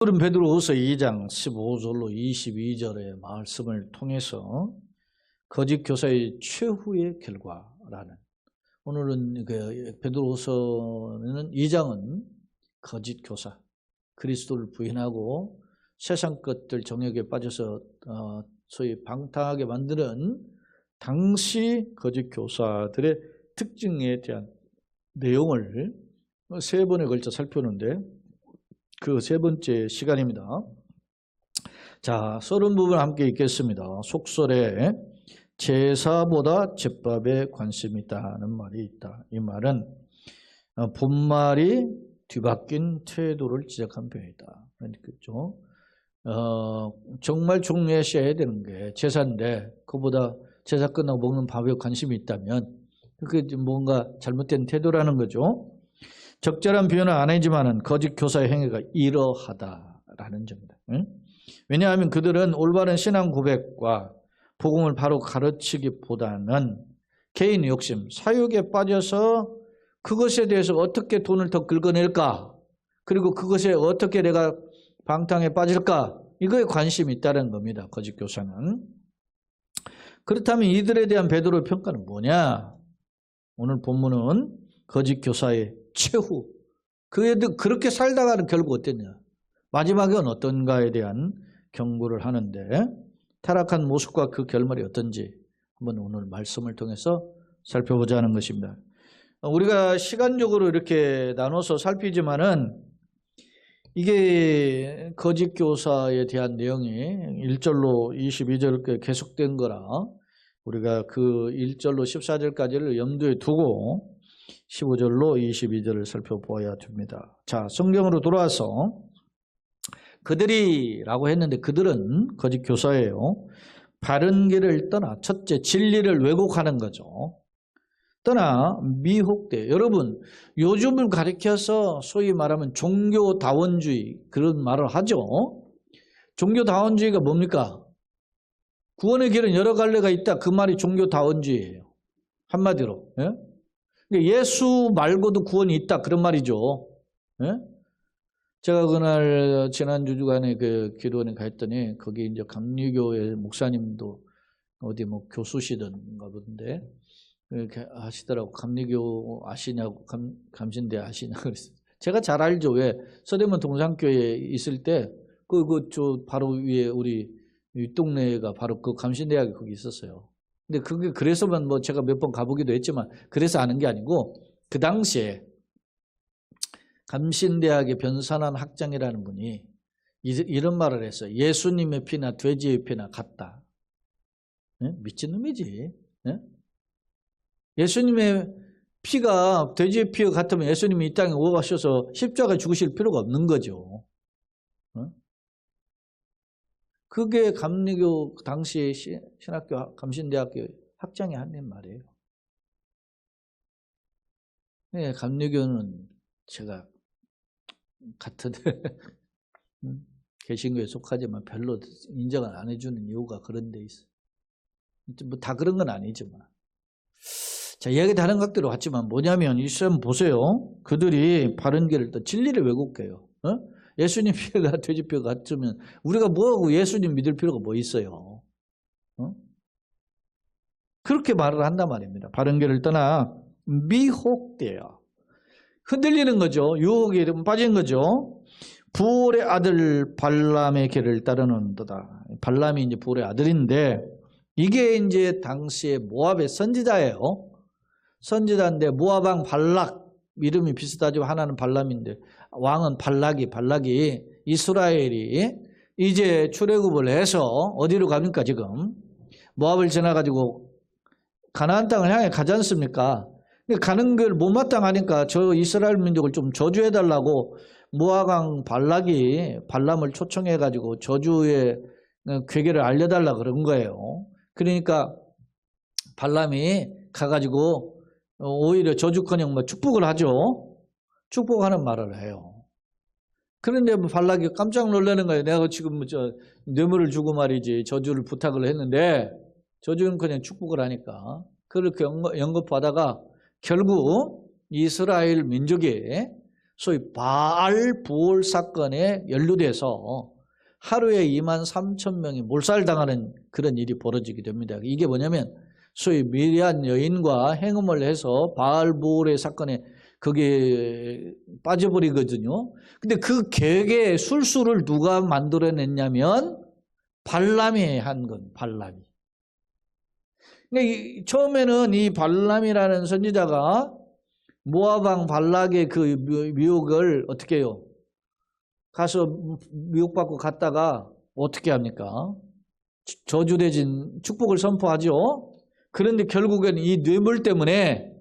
오늘은 베드로후서 2장 15절로 22절의 말씀을 통해서 거짓 교사의 최후의 결과라는, 오늘은 베드로후서는 2장은 거짓 교사, 그리스도를 부인하고 세상 것들 정욕에 빠져서 소위 방탕하게 만드는 당시 거짓 교사들의 특징에 대한 내용을 세 번에 걸쳐 살펴보는데, 그 세 번째 시간입니다. 자, 서론 부분 함께 읽겠습니다. 속설에 제사보다 제법에 관심이 있다는 말이 있다. 이 말은 본말이 뒤바뀐 태도를 지적한 표현이다. 그렇죠? 정말 중요시해야 되는 게 제사인데 그보다 제사 끝나고 먹는 밥에 관심이 있다면 그게 뭔가 잘못된 태도라는 거죠. 적절한 표현은 안 하지만은 거짓 교사의 행위가 이러하다라는 점이다. 왜냐하면 그들은 올바른 신앙 고백과 복음을 바로 가르치기보다는 개인 욕심, 사욕에 빠져서 그것에 대해서 어떻게 돈을 더 긁어낼까, 그리고 그것에 어떻게 내가 방탕에 빠질까, 이거에 관심이 있다는 겁니다. 거짓 교사는. 그렇다면 이들에 대한 베드로의 평가는 뭐냐? 오늘 본문은 거짓 교사의 최후, 그 애들 그렇게 살다가는 결국 어땠냐, 마지막은 어떤가에 대한 경고를 하는데, 타락한 모습과 그 결말이 어떤지 한번 오늘 말씀을 통해서 살펴보자는 것입니다. 우리가 시간적으로 이렇게 나눠서 살피지만은 이게 거짓 교사에 대한 내용이 1절로 22절 계속된 거라 우리가 그 1절로 14절까지를 염두에 두고 15절로 22절을 살펴보아야 됩니다. 자, 성경으로 돌아와서 그들이라고 했는데 그들은 거짓 교사예요. 바른 길을 떠나, 첫째 진리를 왜곡하는 거죠. 떠나 미혹돼. 여러분, 요즘을 가리켜서 소위 말하면 종교다원주의, 그런 말을 하죠. 종교다원주의가 뭡니까? 구원의 길은 여러 갈래가 있다, 그 말이 종교다원주의예요. 한마디로. 예수 말고도 구원이 있다, 그런 말이죠. 제가 그날 지난주 주간에 그 기도원에 갔더니 거기 이제 감리교회 목사님도 어디 뭐 교수시던가 보던데 이렇게 하시더라고. 감리교 아시냐고, 감신대 아시냐고 그랬어요. 제가 잘 알죠. 왜? 서대문 동산교회에 있을 때 저 바로 위에 우리 윗동네가 바로 그 감신대학이 거기 있었어요. 근데 그게 그래서만 뭐 제가 몇 번 가보기도 했지만 그래서 아는 게 아니고, 그 당시에 감신대학의 변산한 학장이라는 분이 이런 말을 했어요. 예수님의 피나 돼지의 피나 같다. 미친놈이지. 예수님의 피가 돼지의 피가 같으면 예수님이 이 땅에 오셔서 십자가에 죽으실 필요가 없는 거죠. 그게 감리교 당시 신학교 감신대학교 학장이 하는 말이에요. 네, 감리교는 제가 같은데 개신교에 속하지만 별로 인정을 안 해주는 이유가 그런 데 있어요. 뭐 다 그런 건 아니지만. 자, 이야기 다른 각도로 왔지만 뭐냐면 이 시험 보세요. 그들이 바른 길을 또 진리를 왜곡해요. 예수님 피가 돼지피가 같으면 우리가 뭐하고 예수님 믿을 필요가 뭐 있어요? 그렇게 말을 한단 말입니다. 바른 길을 떠나 미혹되어 흔들리는 거죠. 유혹에 빠진 거죠. 부올의 아들 발람의 길을 따르는도다. 발람이 이제 부올의 아들인데 이게 이제 당시에 모압의 선지자예요. 선지자인데 모압 왕 발락, 이름이 비슷하지만 하나는 발람인데 왕은 발락이 이스라엘이 이제 출애굽을 해서 어디로 갑니까? 지금 모압을 지나가지고 가나안 땅을 향해 가지 않습니까? 가는 걸 못마땅하니까 저 이스라엘 민족을 좀 저주해달라고 모압 왕 발락이 발람을 초청해가지고 저주의 괴계를 알려달라 그런 거예요. 그러니까 발람이 가가지고 오히려 저주커녕 뭐 축복을 하죠. 축복하는 말을 해요. 그런데 발락이 깜짝 놀라는 거예요. 내가 지금 뇌물을 주고 말이지 저주를 부탁을 했는데 저주는 그냥 축복을 하니까 그렇게 영겁하다가 결국 이스라엘 민족이 소위 바알 부올 사건에 연루돼서 하루에 23,000명이 몰살당하는 그런 일이 벌어지게 됩니다. 이게 뭐냐면 소위 미리안 여인과 행음을 해서 바알 부올의 사건에 거기에 빠져버리거든요. 근데 그 계획의 술수를 누가 만들어냈냐면 발람이 한 건, 발람이. 그러니까 처음에는 이 발람이라는 선지자가 모압 왕 발락의 그 미혹을 어떻게 해요? 가서 미혹받고 갔다가 어떻게 합니까? 저주대진 축복을 선포하죠. 그런데 결국엔 이 뇌물 때문에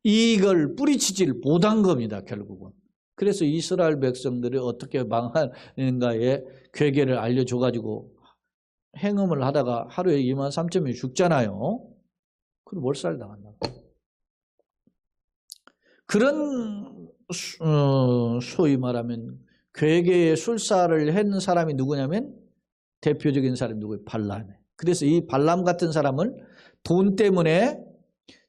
이걸 뿌리치질 못한 겁니다. 결국은. 그래서 이스라엘 백성들이 어떻게 망하는가에 괴계를 알려줘가지고 행음을 하다가 하루에 23,000명이 죽잖아요. 그럼 몰살당한다. 그런 소위 말하면 괴계의 술사를 한 사람이 누구냐면 대표적인 사람이 누구예요? 발람이에요. 그래서 이 발람 같은 사람을 돈 때문에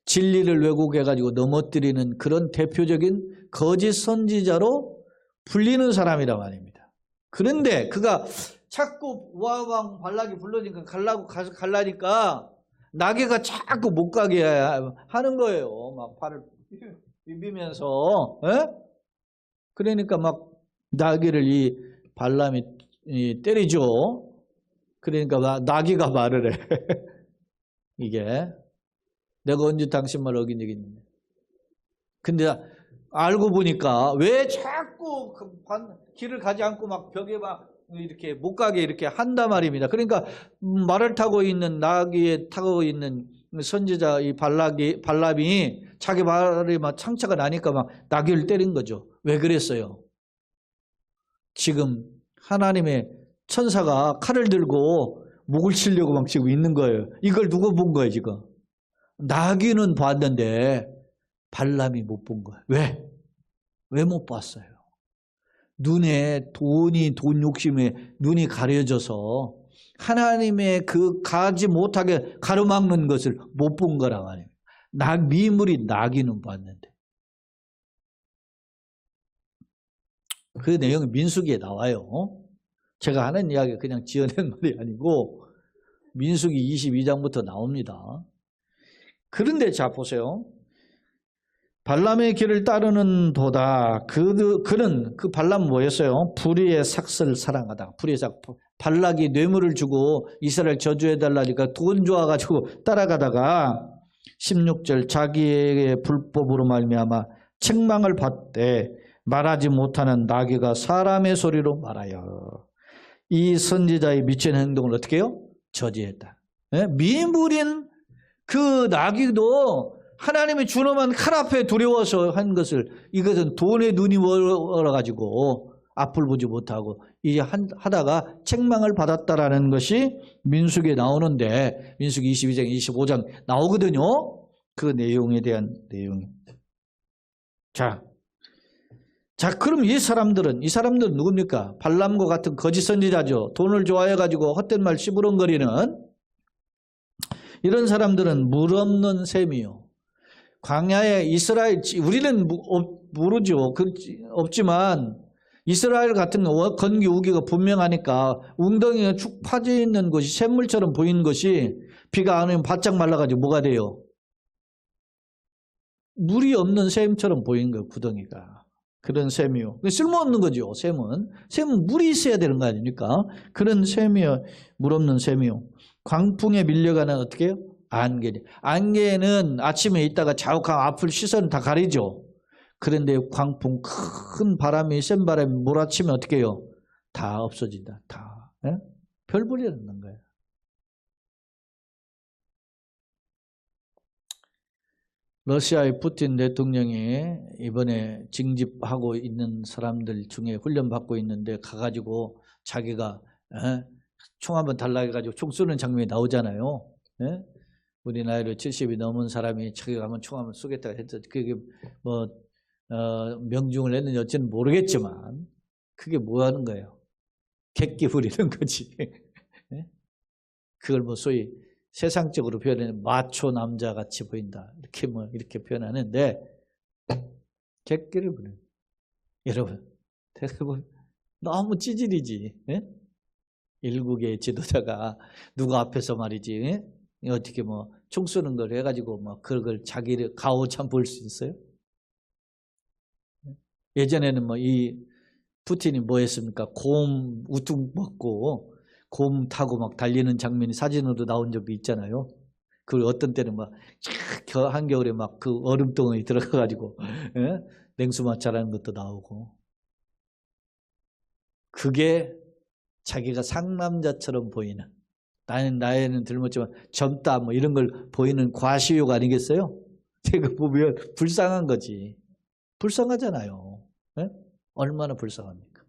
진리를 왜곡해가지고 넘어뜨리는 그런 대표적인 거짓 선지자로 불리는 사람이란 말입니다. 그런데 그가 자꾸 모압 왕 발락이 불러니까 갈라니까 나귀가 자꾸 못 가게 하는 거예요. 막 발을 비비면서. 에? 그러니까 막 나귀를 이 발람이 때리죠. 그러니까 나귀가 말을 해. 이게 내가 언제 당신 말 어긴 적이 있는데. 근데 알고 보니까 왜 자꾸 길을 가지 않고 막 벽에 막 이렇게 못 가게 이렇게 한단 말입니다. 그러니까 말을 타고 있는 나귀에 타고 있는 선지자 이 발람이 자기 말이 막 창차가 나니까 막 나귀를 때린 거죠. 왜 그랬어요? 지금 하나님의 천사가 칼을 들고 목을 치려고 막 지금 있는 거예요. 이걸 누가 본 거예요, 지금? 나귀는 봤는데 발람이 못 본 거예요. 왜? 왜 못 봤어요? 눈에 돈 욕심에 눈이 가려져서 하나님의 그 가지 못하게 가로막는 것을 못 본 거란 말이에요. 미물이 나귀는 봤는데. 그 내용이 민수기에 나와요. 제가 하는 이야기 그냥 지어낸 말이 아니고 민수기 22장부터 나옵니다. 그런데 자 보세요. 발람의 길을 따르는 도다. 그는 그 발람 뭐였어요? 불의의 삭슬을 사랑하다. 불의의 삭. 발락이 뇌물을 주고 이스라엘 저주해달라니까 돈 좋아가지고 따라가다가 16절 자기의 불법으로 말미암아 책망을 받되 말하지 못하는 나귀가 사람의 소리로 말하여 이 선지자의 미친 행동을 어떻게 해요? 저지했다. 네? 미물인 그 나귀도 하나님이 준엄한 칼 앞에 두려워서 한 것을 이것은 돈에 눈이 멀어가지고 앞을 보지 못하고 이제 하다가 책망을 받았다라는 것이 민수기에 나오는데 민수기 22장, 25장 나오거든요. 그 내용에 대한 내용입니다. 자, 그럼 이 사람들은 누굽니까? 발람과 같은 거짓 선지자죠. 돈을 좋아해가지고 헛된 말 씨부렁거리는 이런 사람들은 물 없는 셈이요. 광야에 이스라엘, 우리는 모르죠. 없지만 이스라엘 같은 건기 우기가 분명하니까 웅덩이가 축 파져 있는 것이 샘물처럼 보이는 것이 비가 안 오면 바짝 말라가지고 뭐가 돼요? 물이 없는 샘처럼 보이는 거예요. 구덩이가. 그런 셈이요. 쓸모없는 거죠. 샘은 물이 있어야 되는 거 아닙니까? 그런 셈이요. 물 없는 셈이요. 광풍에 밀려가는 어떻게 해요? 안개죠. 안개는 아침에 있다가 자욱하고 앞을 시선을 다 가리죠. 그런데 광풍, 큰 바람이, 센 바람이 몰아치면 어떻게 해요? 다 없어진다. 다. 예? 별볼이 없는 거예요. 러시아의 푸틴 대통령이 이번에 징집하고 있는 사람들 중에 훈련받고 있는데 가가지고 자기가 총 한번 달라 해가지고 총 쏘는 장면이 나오잖아요. 예? 우리 나이로 70이 넘은 사람이 자기가 한번 총 한번 쏘겠다 했죠. 그게 뭐 명중을 했는지 어찌는 모르겠지만 그게 뭐 하는 거예요? 객기 부리는 거지. 예? 그걸 뭐 소위 세상적으로 표현하는 마초 남자같이 보인다. 이렇게 표현하는데 객기를 부리는. 여러분, 대부분 너무 찌질이지. 예? 일국의 지도자가 누가 앞에서 말이지, 예? 어떻게 뭐 총 쏘는 걸 해가지고 뭐 그걸 자기를 가오참 볼 수 있어요? 예전에는 뭐 이 푸틴이 뭐 했습니까? 곰 우뚝 먹고 곰 타고 막 달리는 장면이 사진으로 나온 적이 있잖아요. 그 어떤 때는 막 한겨울에 막 그 얼음덩어리 들어가가지고 예? 냉수 마찰하는 것도 나오고. 그게 자기가 상남자처럼 보이는, 나이는 들었지만 젊다 뭐 이런 걸 보이는 과시욕 아니겠어요? 제가 보면 불쌍한 거지. 불쌍하잖아요. 예? 얼마나 불쌍합니까?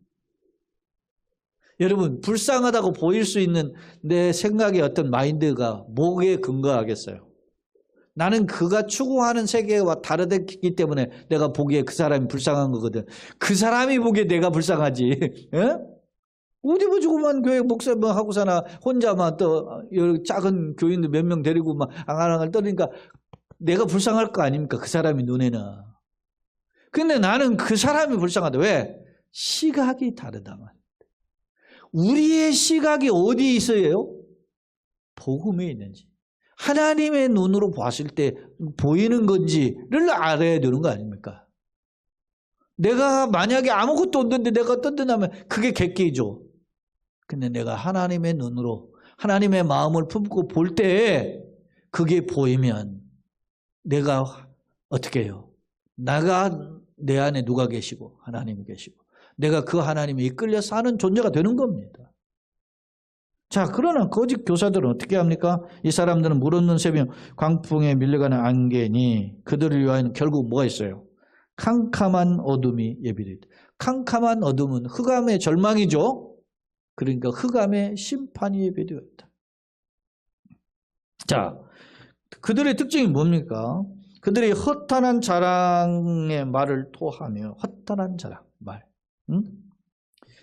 여러분, 불쌍하다고 보일 수 있는 내 생각의 어떤 마인드가 뭐에 근거하겠어요? 나는 그가 추구하는 세계와 다르기 때문에 내가 보기에 그 사람이 불쌍한 거거든. 그 사람이 보기에 내가 불쌍하지. 예? 어디 뭐 조그만 교회 목사만 하고 사나, 혼자만 또 작은 교인들 몇 명 데리고 막 앙알앙알 떠니까 내가 불쌍할 거 아닙니까? 그 사람이 눈에는. 근데 나는 그 사람이 불쌍하다. 왜? 시각이 다르다. 우리의 시각이 어디에 있어요? 복음에 있는지. 하나님의 눈으로 봤을 때 보이는 건지를 알아야 되는 거 아닙니까? 내가 만약에 아무것도 없는데 내가 뜬뜬하면 그게 객기죠. 근데 내가 하나님의 눈으로 하나님의 마음을 품고 볼 때 그게 보이면 내가 어떻게 해요? 나가 내 안에 누가 계시고 하나님이 계시고 내가 그 하나님이 이끌려 사는 존재가 되는 겁니다. 자, 그러나 거짓 교사들은 어떻게 합니까? 이 사람들은 물 없는 새벽 광풍에 밀려가는 안개니 그들을 위하여는 결국 뭐가 있어요? 캄캄한 어둠이 예비되다. 캄캄한 어둠은 흑암의 절망이죠. 그러니까 흑암의 심판이 예비되어 있다. 자, 그들의 특징이 뭡니까? 그들이 허탄한 자랑의 말을 토하며 허탄한 자랑 말. 응?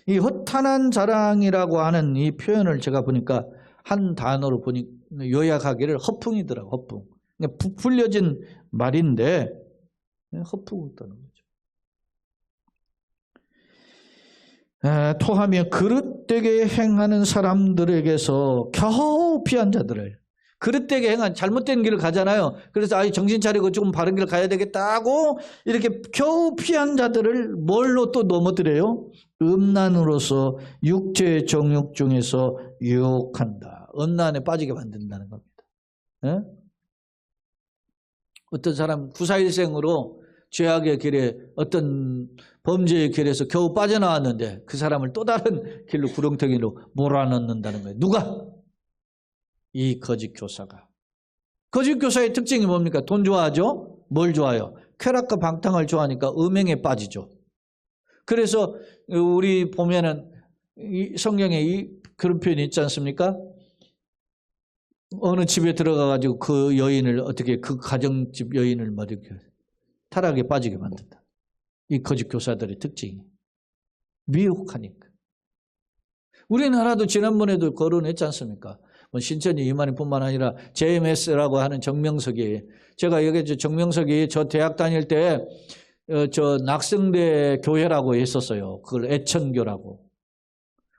이 허탄한 자랑이라고 하는 이 표현을 제가 보니까 한 단어로 보니 요약하기를 허풍이더라고. 허풍. 그러니까 부풀려진 말인데 허풍이었다는 거죠. 토하며 그릇되게 행하는 사람들에게서 겨우 피한 자들을, 그릇되게 행한 잘못된 길을 가잖아요. 그래서 정신 차리고 조금 바른 길을 가야 되겠다고 이렇게 겨우 피한 자들을 뭘로 또 넘어뜨려요? 음란으로서 육체의 정욕 중에서 유혹한다. 음란에 빠지게 만든다는 겁니다. 네? 어떤 사람 구사일생으로 죄악의 길에 어떤 범죄의 길에서 겨우 빠져나왔는데 그 사람을 또 다른 길로 구렁텅이로 몰아넣는다는 거예요. 누가? 이 거짓 교사가. 거짓 교사의 특징이 뭡니까? 돈 좋아하죠? 뭘 좋아해요? 쾌락과 방탕을 좋아하니까 음행에 빠지죠. 그래서 우리 보면은 이 성경에 그런 표현이 있지 않습니까? 어느 집에 들어가가지고 그 여인을 어떻게 그 가정집 여인을 뭐 이렇게 타락에 빠지게 만든다. 이 거짓 교사들의 특징이 미혹하니까. 우리나라도 지난번에도 거론했지 않습니까? 뭐 신천지 이만희뿐만 아니라 JMS라고 하는 정명석이, 제가 여기 정명석이 저 대학 다닐 때 저 낙성대 교회라고 했었어요. 그걸 애천교라고.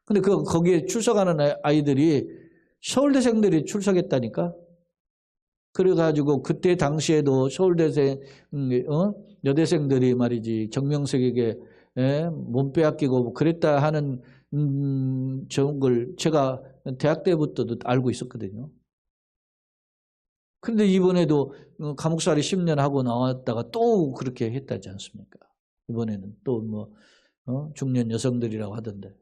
근데 거기에 출석하는 아이들이 서울대생들이 출석했다니까. 그래가지고 그때 당시에도 서울대생 여대생들이 말이지 정명석에게 몸 빼앗기고 뭐 그랬다 하는 저런 걸 제가 대학 때부터도 알고 있었거든요. 그런데 이번에도 감옥살이 10년 하고 나왔다가 또 그렇게 했다지 않습니까? 이번에는 또 뭐 중년 여성들이라고 하던데.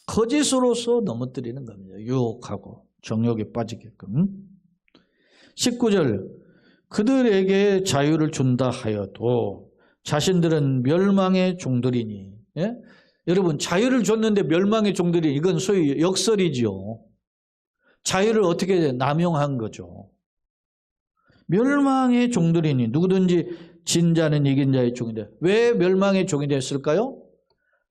거짓으로서 넘어뜨리는 겁니다. 유혹하고 정욕에 빠지게끔. 19절 그들에게 자유를 준다 하여도 자신들은 멸망의 종들이니. 예? 여러분, 자유를 줬는데 멸망의 종들이, 이건 소위 역설이지요. 자유를 어떻게 남용한 거죠. 멸망의 종들이니 누구든지 진 자는 이긴 자의 종이다. 왜 멸망의 종이 됐을까요?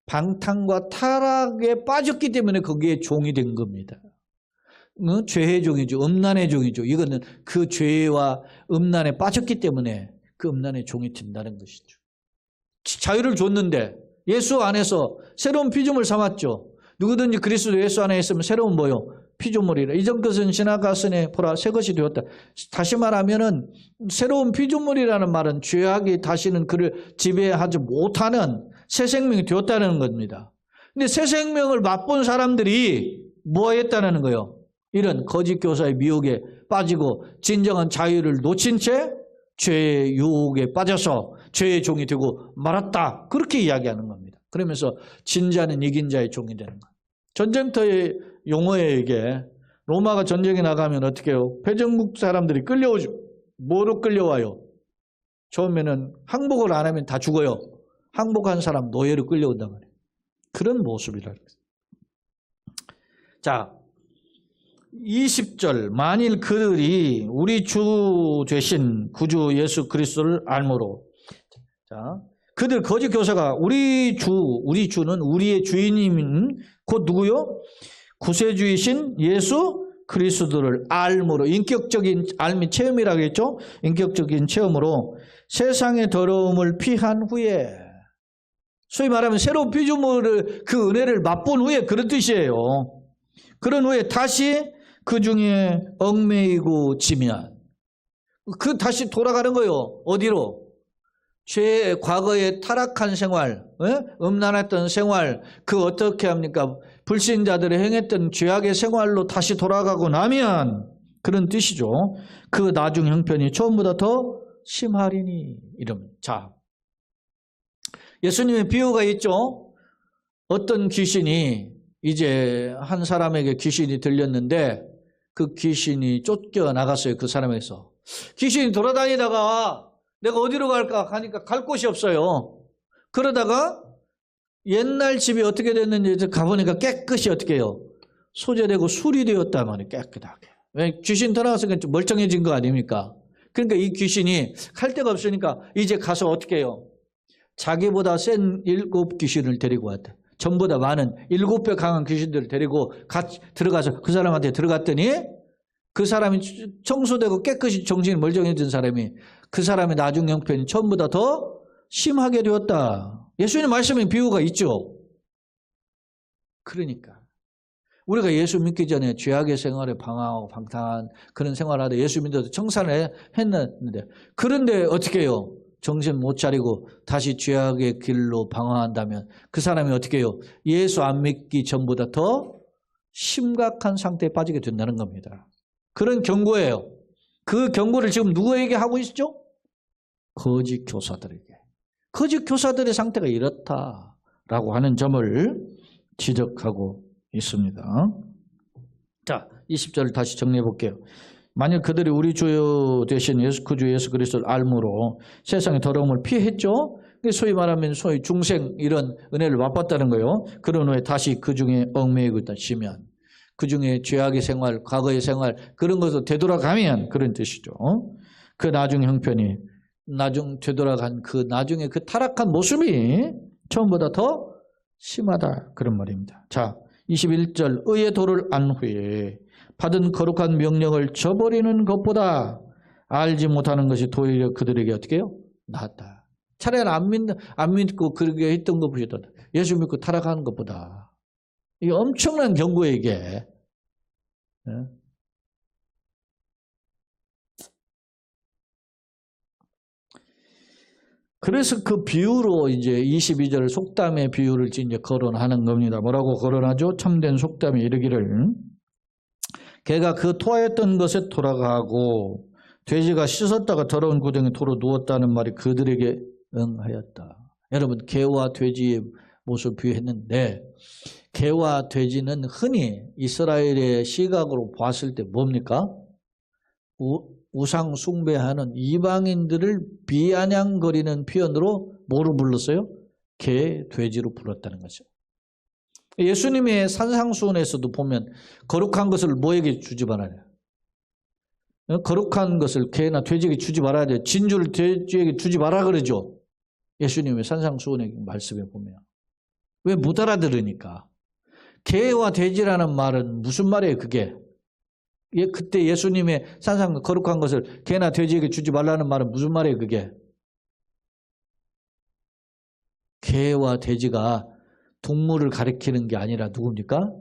방탕과 타락에 빠졌기 때문에 거기에 종이 된 겁니다. 죄의 종이죠. 음란의 종이죠. 이거는 그 죄와 음란에 빠졌기 때문에 그 음란의 종이 된다는 것이죠. 자유를 줬는데 예수 안에서 새로운 피조물 삼았죠. 누구든지 그리스도 예수 안에 있으면 새로운 뭐요? 피조물이라. 이전 것은 지나갔으니 보라 새 것이 되었다. 다시 말하면은 새로운 피조물이라는 말은 죄악이 다시는 그를 지배하지 못하는 새 생명이 되었다는 겁니다. 근데 새 생명을 맛본 사람들이 뭐 했다는 거예요? 이런 거짓 교사의 미혹에 빠지고 진정한 자유를 놓친 채 죄의 유혹에 빠져서 죄의 종이 되고 말았다. 그렇게 이야기하는 겁니다. 그러면서 진자는 이긴 자의 종이 되는 거예요. 전쟁터의 용어에 이게 로마가 전쟁에 나가면 어떻게 해요? 패전국 사람들이 끌려오죠. 뭐로 끌려와요? 처음에는 항복을 안 하면 다 죽어요. 항복한 사람 노예로 끌려온단 말이에요. 그런 모습이라는 거예요. 자, 20절 만일 그들이 우리 주 되신 구주 예수 그리스도를 알므로 자, 그들 거짓 교사가 우리 주는 우리의 주인인 곧 누구요? 구세주이신 예수 그리스도를 알므로 인격적인 알미 체험이라고 했죠? 인격적인 체험으로 세상의 더러움을 피한 후에 소위 말하면 새로운 피조물을 그 은혜를 맛본 후에 그런 뜻이에요. 그런 후에 다시 그 중에 얽매이고 지면 다시 돌아가는 거예요. 어디로? 죄의 과거의 타락한 생활, 음란했던 생활, 그 어떻게 합니까? 불신자들이 행했던 죄악의 생활로 다시 돌아가고 나면 그런 뜻이죠. 그 나중 형편이 처음보다 더 심하리니 이러면. 자, 예수님의 비유가 있죠. 어떤 귀신이 이제 한 사람에게 귀신이 들렸는데 그 귀신이 쫓겨나갔어요. 그 사람에서. 귀신이 돌아다니다가 내가 어디로 갈까 하니까 갈 곳이 없어요. 그러다가 옛날 집이 어떻게 됐는지 가보니까 깨끗이 어떻게 해요? 소재되고 수리되었단 말이에요. 깨끗하게. 왜? 귀신 돌아갔으니까 좀 멀쩡해진 거 아닙니까? 그러니까 이 귀신이 갈 데가 없으니까 이제 가서 어떻게 해요? 자기보다 센 7 귀신을 데리고 왔대. 전보다 많은 7배 강한 귀신들을 데리고 같이 들어가서 그 사람한테 들어갔더니 그 사람이 청소되고 깨끗이 정신이 멀쩡해진 사람이 그 사람의 나중 형편이 처음보다 더 심하게 되었다. 예수님 말씀에 비유가 있죠. 그러니까 우리가 예수 믿기 전에 죄악의 생활에 방황하고 방탕한 그런 생활을 하다 예수 믿어서 청산을 했는데 그런데 어떻게 해요? 정신 못 차리고 다시 죄악의 길로 방황한다면 그 사람이 어떻게 해요? 예수 안 믿기 전보다 더 심각한 상태에 빠지게 된다는 겁니다. 그런 경고예요. 그 경고를 지금 누구에게 하고 있죠? 거짓 교사들에게. 거짓 교사들의 상태가 이렇다라고 하는 점을 지적하고 있습니다. 자, 20절을 다시 정리해 볼게요. 만일 그들이 우리 주 되신 구주 예수 그리스도를 알므로 세상의 더러움을 피했죠. 소위 말하면 소위 중생 이런 은혜를 맛봤다는 거예요. 그런 후에 다시 그 중에 얽매이고 있다 치면 그 중에 죄악의 생활, 과거의 생활 그런 것을 되돌아가면 그런 뜻이죠. 그 나중 형편이 나중 되돌아간 그 나중에 그 타락한 모습이 처음보다 더 심하다 그런 말입니다. 자, 21절 의의 도를 안 후에 받은 거룩한 명령을 저버리는 것보다 알지 못하는 것이 도리어 그들에게 어떻게 해요? 낫다. 차라리 안 믿고 그렇게 했던 것보다 예수 믿고 타락하는 것보다 이게 엄청난 경고에 이게. 그래서 그 비유로 이제 22절 속담의 비유를 이제 거론하는 겁니다. 뭐라고 거론하죠? 참된 속담이 이르기를 개가 그 토하였던 것에 돌아가고 돼지가 씻었다가 더러운 구덩이에 도로 누웠다는 말이 그들에게 응하였다. 여러분 개와 돼지의 모습을 비유했는데 개와 돼지는 흔히 이스라엘의 시각으로 봤을 때 뭡니까? 우상 숭배하는 이방인들을 비아냥거리는 표현으로 뭐로 불렀어요? 개, 돼지로 불렀다는 거죠. 예수님의 산상수훈에서도 보면 거룩한 것을 뭐에게 주지 말아야 돼요? 거룩한 것을 개나 돼지에게 주지 말아야 돼요. 진주를 돼지에게 주지 말아 그러죠. 예수님의 산상수훈의 말씀에 보면. 왜 못 알아들으니까. 개와 돼지라는 말은 무슨 말이에요 그게? 그때 예수님의 산상 거룩한 것을 개나 돼지에게 주지 말라는 말은 무슨 말이에요 그게? 개와 돼지가 동물을 가리키는 게 아니라 누굽니까?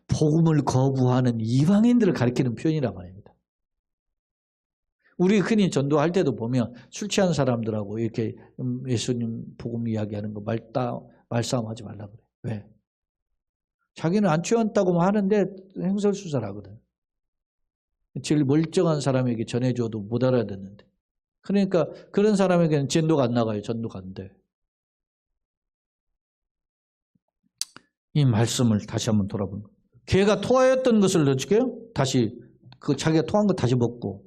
복음을 거부하는 이방인들을 가리키는 표현이란 말입니다. 우리 흔히 전도할 때도 보면 술 취한 사람들하고 이렇게 예수님 복음 이야기하는 거 말싸움하지 말라고 그래. 왜? 자기는 안 취했다고 하는데 횡설수설하거든. 제일 멀쩡한 사람에게 전해줘도 못 알아듣는데. 그러니까 그런 사람에게는 전도가 안 나가요. 전도가 안 돼. 이 말씀을 다시 한번 돌아보는 거예요. 개가 토하였던 것을 어떻게 해요? 다시 자기가 토한 거 다시 먹고,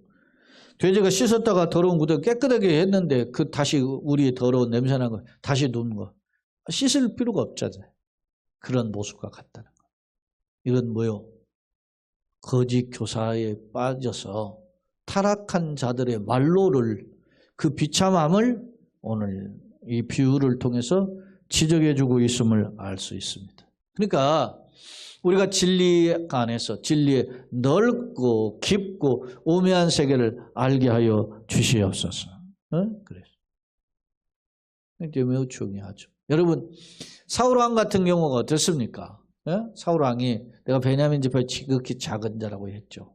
돼지가 씻었다가 더러운 구덩이 깨끗하게 했는데 다시 우리의 더러운 냄새난 거 다시 놓는 거. 씻을 필요가 없잖아요. 그런 모습과 같다는 거. 이건 뭐요? 거짓 교사에 빠져서 타락한 자들의 말로를, 그 비참함을 오늘 이 비유를 통해서 지적해주고 있음을 알 수 있습니다. 그러니까 우리가 진리 안에서 진리의 넓고 깊고 오묘한 세계를 알게 하여 주시옵소서. 그래서 이게 매우 중요하죠. 여러분, 사울왕 같은 경우가 어땠습니까? 사울왕이 내가 베냐민 지파의 지극히 작은 자라고 했죠.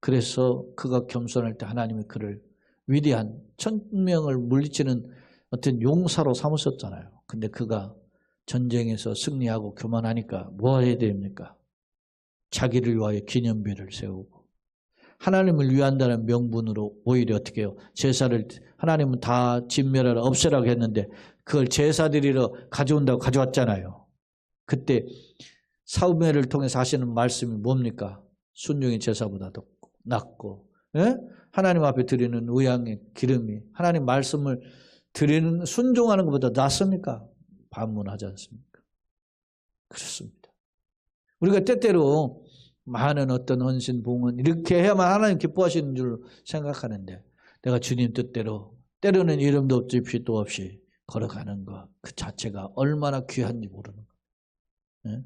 그래서 그가 겸손할 때 하나님이 그를 위대한 1000명을 물리치는 어떤 용사로 삼으셨잖아요. 근데 그가 전쟁에서 승리하고 교만하니까 뭐 해야 됩니까? 자기를 위하여 기념비를 세우고 하나님을 위한다는 명분으로 오히려 어떻게 해요? 제사를 하나님은 다 진멸하라 없애라고 했는데 그걸 제사 드리러 가져온다고 가져왔잖아요. 그때 사무엘을 통해서 하시는 말씀이 뭡니까? 순종의 제사보다 더 낫고, 예? 하나님 앞에 드리는 의향의 기름이 하나님 말씀을 드리는 순종하는 것보다 낫습니까? 반문하지 않습니까? 그렇습니다. 우리가 때때로 많은 어떤 헌신, 봉헌 이렇게 해야만 하나님 기뻐하시는 줄 생각하는데 내가 주님 뜻대로 때로는 이름도 없이 빛도 없이 걸어가는 것 그 자체가 얼마나 귀한지 모르는 것. 네?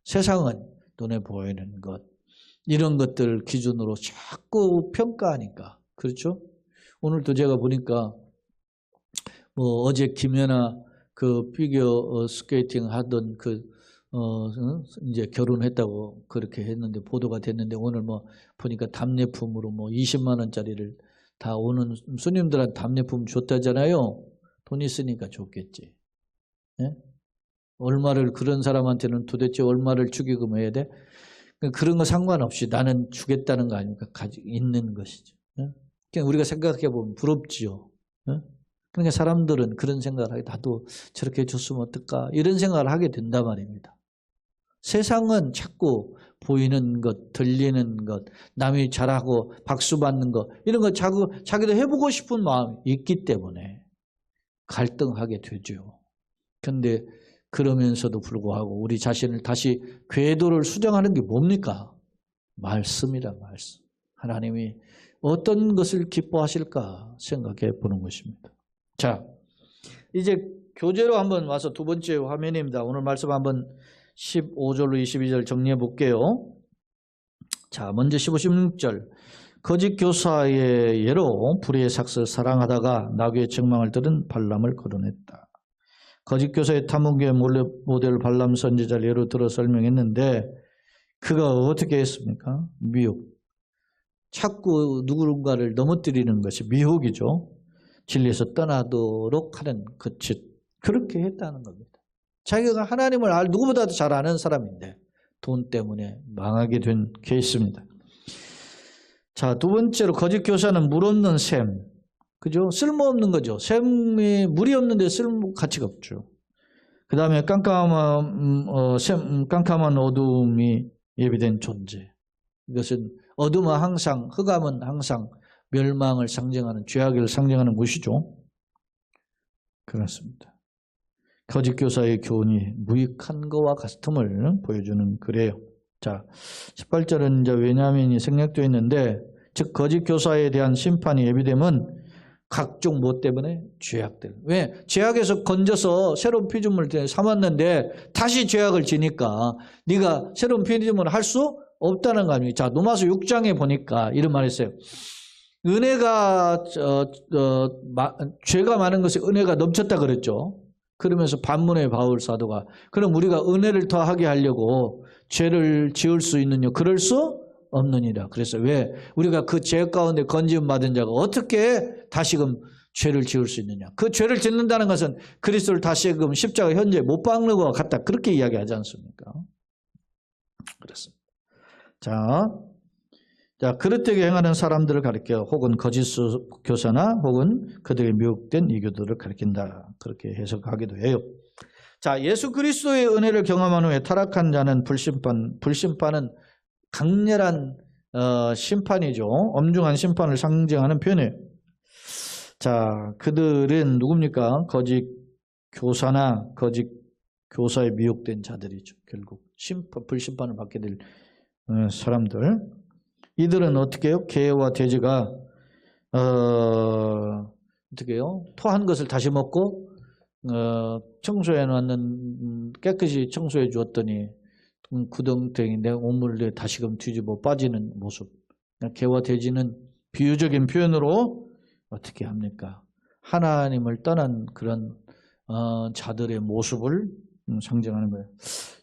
세상은 눈에 보이는 것 이런 것들을 기준으로 자꾸 평가하니까 그렇죠? 오늘도 제가 보니까 어제 김연아 그 피겨 스케이팅 하던 이제 결혼했다고 그렇게 했는데 보도가 됐는데 오늘 보니까 답례품으로 20만 원짜리를 다 오는 손님들한테 답례품 줬다잖아요. 돈 있으니까 줬겠지. 예? 얼마를 그런 사람한테는 도대체 얼마를 축의금 해야 돼? 그런 거 상관없이 나는 주겠다는 거 아닙니까? 가지고 있는 것이죠. 예? 그냥 우리가 생각해 보면 부럽지요. 예? 그러니까 사람들은 그런 생각을 하게 나도 저렇게 해줬으면 어떨까 이런 생각을 하게 된단 말입니다. 세상은 자꾸 보이는 것, 들리는 것, 남이 잘하고 박수 받는 것 이런 거 자기도 해보고 싶은 마음이 있기 때문에 갈등하게 되죠. 그런데 그러면서도 불구하고 우리 자신을 다시 궤도를 수정하는 게 뭡니까? 말씀이란 말씀. 하나님이 어떤 것을 기뻐하실까 생각해 보는 것입니다. 자, 이제 교재로 한번 와서 두 번째 화면입니다. 오늘 말씀 한번 15절로 22절 정리해 볼게요. 자, 먼저 15, 16절. 거짓 교사의 예로 불의의 삭스를 사랑하다가 나귀의 책망을 들은 발람을 거론했다. 거짓 교사의 탐욕의 모델 발람 선지자를 예로 들어 설명했는데 그가 어떻게 했습니까? 미혹. 자꾸 누군가를 넘어뜨리는 것이 미혹이죠. 진리에서 떠나도록 하는 그 짓. 그렇게 했다는 겁니다. 자기가 하나님을 누구보다도 잘 아는 사람인데 돈 때문에 망하게 된 케이스입니다. 자, 두 번째로 거짓 교사는 물 없는 샘. 그죠? 쓸모없는 거죠. 샘이 물이 없는데 쓸모 가치가 없죠. 그 다음에 깜깜한 어둠이 예비된 존재. 이것은 어둠은 항상, 흑암은 항상 멸망을 상징하는, 죄악을 상징하는 것이죠. 그렇습니다. 거짓 교사의 교훈이 무익한 것과 같음을 보여주는 글이에요. 자, 18절은 이제 왜냐하면이 생략되어 있는데, 즉 거짓 교사에 대한 심판이 예비됨은 각종 뭐 때문에? 죄악들. 왜? 죄악에서 건져서 새로운 피조물을 삼았는데 다시 죄악을 지니까 네가 새로운 피조물을 할 수 없다는 거 아닙니까? 자, 로마서 6장에 보니까 이런 말 했어요. 은혜가 죄가 많은 것에 은혜가 넘쳤다 그랬죠. 그러면서 반문의 바울 사도가 그럼 우리가 은혜를 더하게 하려고 죄를 지을 수 있느냐? 그럴 수 없느니라. 그래서 왜 우리가 그 죄 가운데 건지움 받은 자가 어떻게 다시금 죄를 지을 수 있느냐? 그 죄를 짓는다는 것은 그리스도를 다시금 십자가 현재 못 박는 것과 같다. 그렇게 이야기하지 않습니까? 그렇습니다. 자, 그릇되게 행하는 사람들을 가리켜 혹은 거짓 교사나 혹은 그들에게 미혹된 이교도를 가리킨다. 그렇게 해석하기도 해요. 자, 예수 그리스도의 은혜를 경험한 후에 타락한 자는 불심판은 강렬한 심판이죠. 엄중한 심판을 상징하는 표현이에요. 자, 그들은 누굽니까? 거짓 교사나 거짓 교사에 미혹된 자들이죠. 결국 불심판을 받게 될 사람들. 이들은 어떻게 해요? 개와 돼지가 어떻게 해요? 토한 것을 다시 먹고 청소해 놨는 깨끗이 청소해 주었더니 구덩텅이 내 온물에 다시금 뒤집어 빠지는 모습. 개와 돼지는 비유적인 표현으로 어떻게 합니까? 하나님을 떠난 그런 자들의 모습을 상징하는 거예요.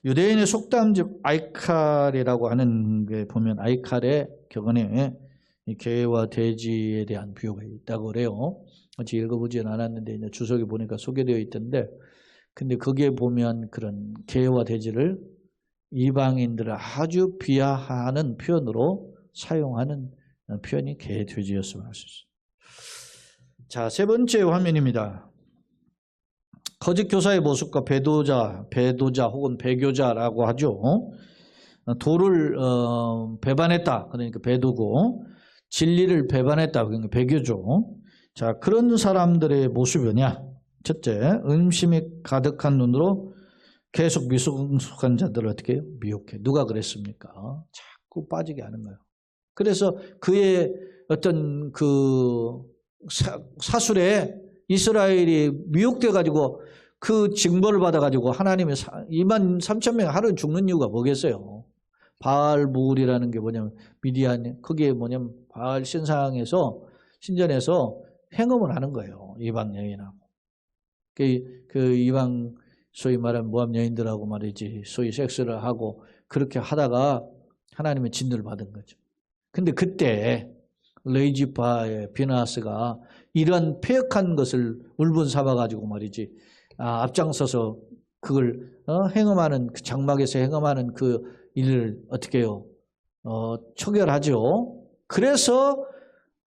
유대인의 속담집 아이칼이라고 하는 게 보면 아이칼의 격언에 개와 돼지에 대한 비유가 있다고 그래요. 같이 읽어보진 않았는데 이제 주석에 보니까 소개되어 있던데, 근데 거기에 보면 그런 개와 돼지를 이방인들을 아주 비하하는 표현으로 사용하는 표현이 개, 돼지였음을 알 수 있어요. 자, 세 번째 화면입니다. 거짓 교사의 모습과 배도자 혹은 배교자라고 하죠. 도를 배반했다. 그러니까 배도고 진리를 배반했다. 그러니까 배교죠. 자, 그런 사람들의 모습이 뭐냐? 첫째, 음심이 가득한 눈으로 계속 미숙한 자들을 어떻게 해요? 미혹해. 누가 그랬습니까? 자꾸 빠지게 하는 거예요. 그래서 그의 어떤 그 사술에 이스라엘이 미혹돼 가지고 그 징벌을 받아 가지고 하나님의 2만 3천 명 하루 죽는 이유가 뭐겠어요? 바알물이라는 게 뭐냐면 미디안, 거기에 뭐냐면 바알 신전에서 행음을 하는 거예요. 이방 여인하고. 그 이방 소위 말하는 모압 여인들하고 말이지 소위 섹스를 하고 그렇게 하다가 하나님의 진노를 받은 거죠. 근데 그때 레이지파의 비나스가 이런 폐역한 것을 울분 삼아가지고 말이지 앞장서서 그걸 행음하는 그 장막에서 행음하는 그 일을 어떻게 해요? 초결하죠. 그래서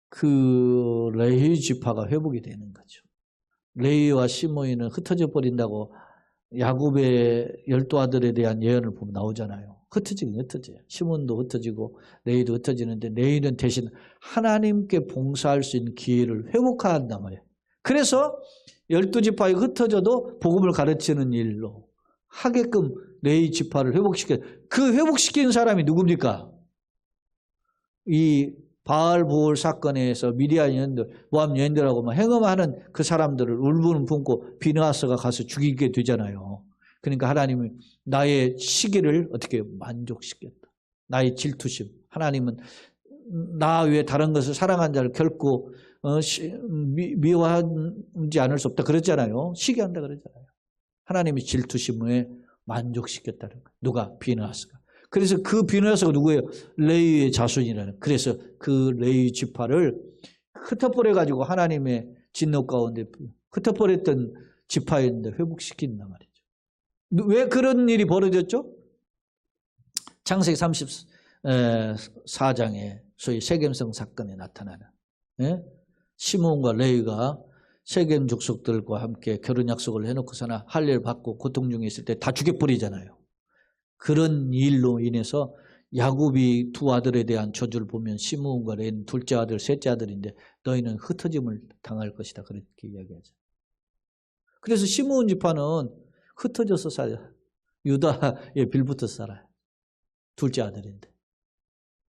그 레위 지파가 회복이 되는 거죠. 레위와 시므이는 흩어져 버린다고 야곱의 12아들에 대한 예언을 보면 나오잖아요. 흩어지긴 흩어져요. 시몬도 흩어지고 레위도 흩어지는데 레위는 대신 하나님께 봉사할 수 있는 기회를 회복한단 말이에요. 그래서 12지파가 흩어져도 복음을 가르치는 일로 하게끔 레위 지파를 회복시켜. 그 회복시킨 사람이 누굽니까? 이 바알보올 사건에서 미디안 여인들, 모압 여인들하고 막 행음하는 그 사람들을 울분을 품고 비느하스가 가서 죽이게 되잖아요. 그러니까 하나님이 나의 시기를 어떻게 만족시켰다. 나의 질투심. 하나님은 나 외에 다른 것을 사랑한 자를 결코 미워하지 않을 수 없다 그랬잖아요. 시기한다 그랬잖아요. 하나님이 질투심에 만족시켰다는 거예요. 누가? 비느하스가. 그래서 그 비느하스가 누구예요? 레위의 자손이라는. 그래서 그 레위 지파를 흩어버려가지고 하나님의 진노 가운데 흩어버렸던 지파였는데 회복시킨단 말이죠. 왜 그런 일이 벌어졌죠? 창세기 34장에 소위 세겜성 사건에 나타나는 시므온과 레위가 세겜 족속들과 함께 결혼 약속을 해놓고서나 할례를 받고 고통 중에 있을 때 다 죽여버리잖아요. 그런 일로 인해서 야곱이 두 아들에 대한 저주를 보면 시므온과 레위는 둘째 아들, 셋째 아들인데 너희는 흩어짐을 당할 것이다. 그렇게 이야기하죠. 그래서 시므온 지파는 흩어져서 살아요. 유다의 빌부터 살아요. 둘째 아들인데.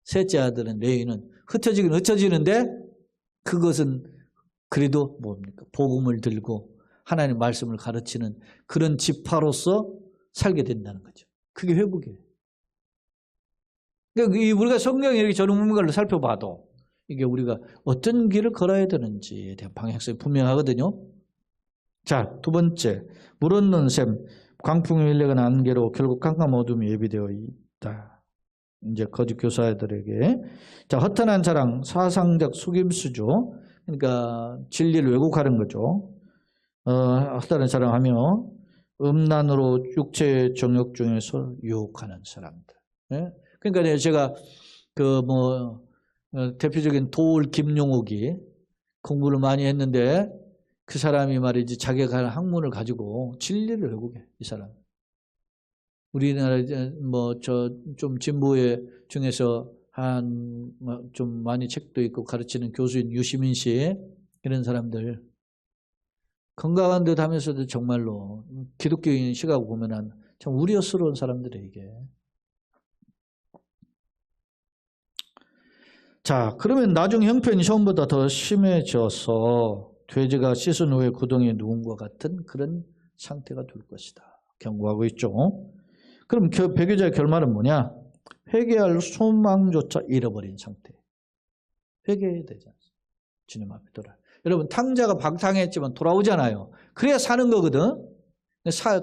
셋째 아들은 레위는 흩어지긴 흩어지는데 그것은 그래도 뭡니까? 복음을 들고 하나님의 말씀을 가르치는 그런 지파로서 살게 된다는 거죠. 그게 회복이에요. 그러니까 우리가 성경에 이렇게 전후문ಗಳ로 살펴봐도 이게 우리가 어떤 길을 걸어야 되는지에 대한 방향성이 분명하거든요. 자, 두 번째, 물 없는 샘, 광풍이 밀려가는 안개로 결국 캄캄 어둠이 예비되어 있다. 이제 거짓 교사들에게. 자, 허탄한 자랑, 사상적 속임수죠. 그러니까 진리를 왜곡하는 거죠. 허탄한 자랑하며 음란으로 육체의 정욕 중에서 유혹하는 사람들. 예? 그러니까 제가 대표적인 도울 김용옥이 공부를 많이 했는데 그 사람이 말이지 자기가 학문을 가지고 진리를 왜곡해, 이 사람. 우리나라 좀 진보의 중에서 좀 많이 책도 있고 가르치는 교수인 유시민 씨 이런 사람들 건강한 듯 하면서도 정말로 기독교인 시각 보면은 참 우려스러운 사람들이에요, 이게. 자, 그러면 나중 형편이 처음보다 더 심해져서 돼지가 씻은 후에 구덩이에 누운 것 같은 그런 상태가 될 것이다. 경고하고 있죠. 그럼 배교자의 결말은 뭐냐? 회개할 소망조차 잃어버린 상태. 회개해야 되지 않습니까? 주님 앞에 돌아요. 여러분, 탕자가 방탕했지만 돌아오잖아요. 그래야 사는 거거든.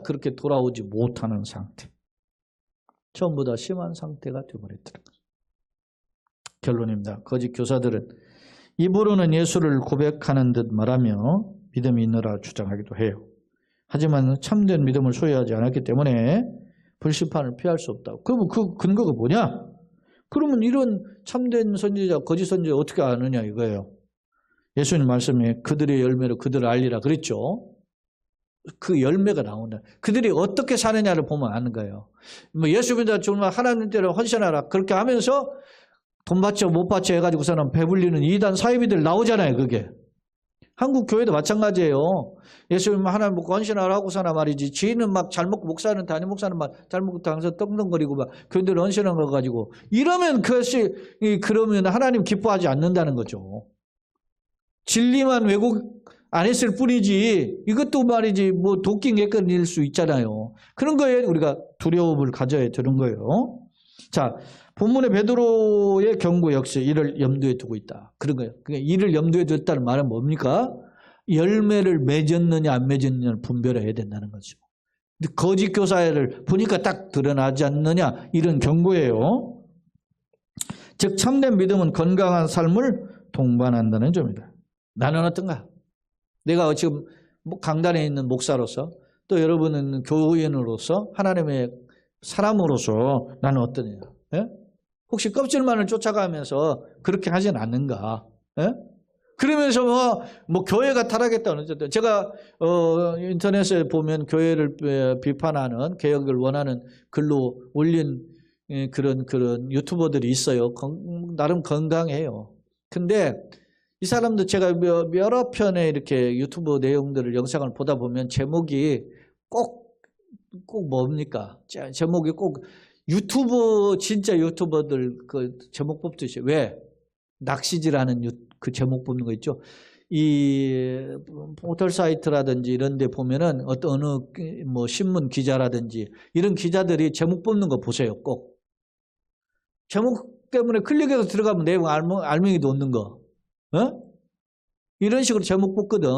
그렇게 돌아오지 못하는 상태. 처음보다 심한 상태가 되어버렸더라고요. 결론입니다. 거짓 교사들은 입으로는 예수를 고백하는 듯 말하며 믿음이 있느라 주장하기도 해요. 하지만 참된 믿음을 소유하지 않았기 때문에 불심판을 피할 수 없다고. 그러면 그 근거가 뭐냐? 그러면 이런 참된 선지자, 거짓 선지자 어떻게 아느냐 이거예요. 예수님 말씀에 그들의 열매로 그들을 알리라 그랬죠. 그 열매가 나온다. 그들이 어떻게 사느냐를 보면 아는 거예요. 예수 믿어 정말 하나님 때를 헌신하라 그렇게 하면서 돈 받죠 못 받죠 해가지고서는 배불리는 이단 사이비들 나오잖아요. 그게. 한국 교회도 마찬가지예요. 예수님 하나님 먹고 헌신하라 하고서나 말이지. 지인은 막 잘 먹고 목사는 담임 목사는 막 잘 먹고 당서 떡덩거리고 막 교인들 헌신한 거 가지고 이러면 그러면 하나님 기뻐하지 않는다는 거죠. 진리만 왜곡 안 했을 뿐이지 이것도 말이지 도끼개끈일 수 있잖아요. 그런 거에 우리가 두려움을 가져야 되는 거예요. 자, 본문의 베드로의 경고 역시 이를 염두에 두고 있다. 그런 거예요. 그러니까 이를 염두에 뒀다는 말은 뭡니까? 열매를 맺었느냐 안 맺었느냐를 분별해야 된다는 거죠. 거짓 교사를 보니까 딱 드러나지 않느냐 이런 경고예요. 즉 참된 믿음은 건강한 삶을 동반한다는 점이다. 나는 어떤가? 내가 지금 강단에 있는 목사로서 또 여러분은 교인으로서 하나님의 사람으로서 나는 어떠냐? 예? 혹시 껍질만을 쫓아가면서 그렇게 하진 않는가? 예? 그러면서 교회가 타락했다는 어쨌든 제가 인터넷에 보면 교회를 비판하는 개혁을 원하는 글로 올린 그런 유튜버들이 있어요. 나름 건강해요. 근데 이 사람도 제가 여러 편의 이렇게 유튜브 내용들을 영상을 보다 보면 제목이 꼭 뭡니까? 제목이 꼭 진짜 유튜버들 그 제목 뽑듯이 왜? 낚시질하는 그 제목 뽑는 거 있죠? 이 포털 사이트라든지 이런 데 보면은 어느 신문 기자라든지 이런 기자들이 제목 뽑는 거 보세요. 꼭. 제목 때문에 클릭해서 들어가면 내용 알맹이도 없는 거. 이런 식으로 제목 뽑거든.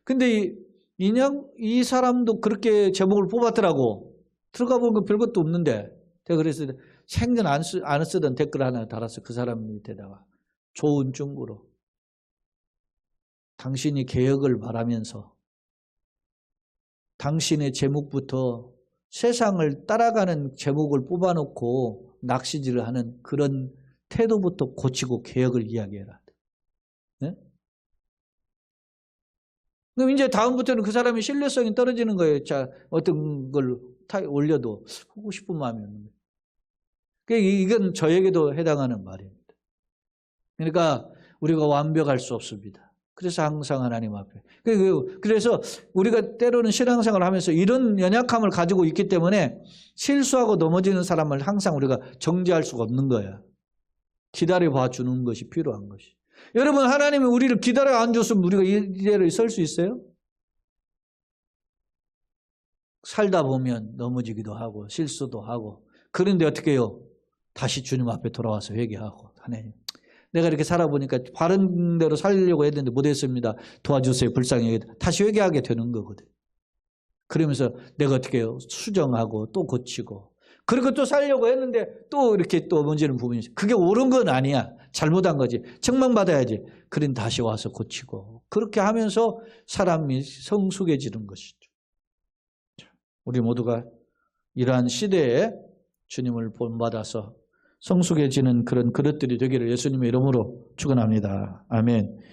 근데 이 사람도 그렇게 제목을 뽑았더라고. 들어가 보면 별것도 없는데. 제가 그래서 생전 안 쓰던 댓글 하나 달았어. 그 사람 밑에다가. 좋은 중국어로. 당신이 개혁을 바라면서 당신의 제목부터 세상을 따라가는 제목을 뽑아놓고 낚시질을 하는 그런 태도부터 고치고 개혁을 이야기해라. 네? 그럼 이제 다음부터는 그 사람이 신뢰성이 떨어지는 거예요. 자, 어떤 걸 올려도 하고 싶은 마음이 없는 거예요. 이건 저에게도 해당하는 말입니다. 그러니까 우리가 완벽할 수 없습니다. 그래서 항상 하나님 앞에. 그래서 우리가 때로는 신앙생활을 하면서 이런 연약함을 가지고 있기 때문에 실수하고 넘어지는 사람을 항상 우리가 정죄할 수가 없는 거예요. 기다려 봐주는 것이 필요한 것이. 여러분, 하나님이 우리를 기다려 안 줬으면 우리가 이 자리에 설 수 있어요? 살다 보면 넘어지기도 하고 실수도 하고. 그런데 어떻게 해요? 다시 주님 앞에 돌아와서 회개하고. 하나님, 내가 이렇게 살아보니까 바른 대로 살려고 했는데 못했습니다. 도와주세요. 불쌍히. 다시 회개하게 되는 거거든. 그러면서 내가 어떻게 해요? 수정하고 또 고치고. 그리고 또 살려고 했는데 또 이렇게 또 문제는 부분이 있어요. 그게 옳은 건 아니야. 잘못한 거지. 책망받아야지. 그럼 다시 와서 고치고. 그렇게 하면서 사람이 성숙해지는 것이죠. 우리 모두가 이러한 시대에 주님을 본받아서 성숙해지는 그런 그릇들이 되기를 예수님의 이름으로 축원합니다. 아멘.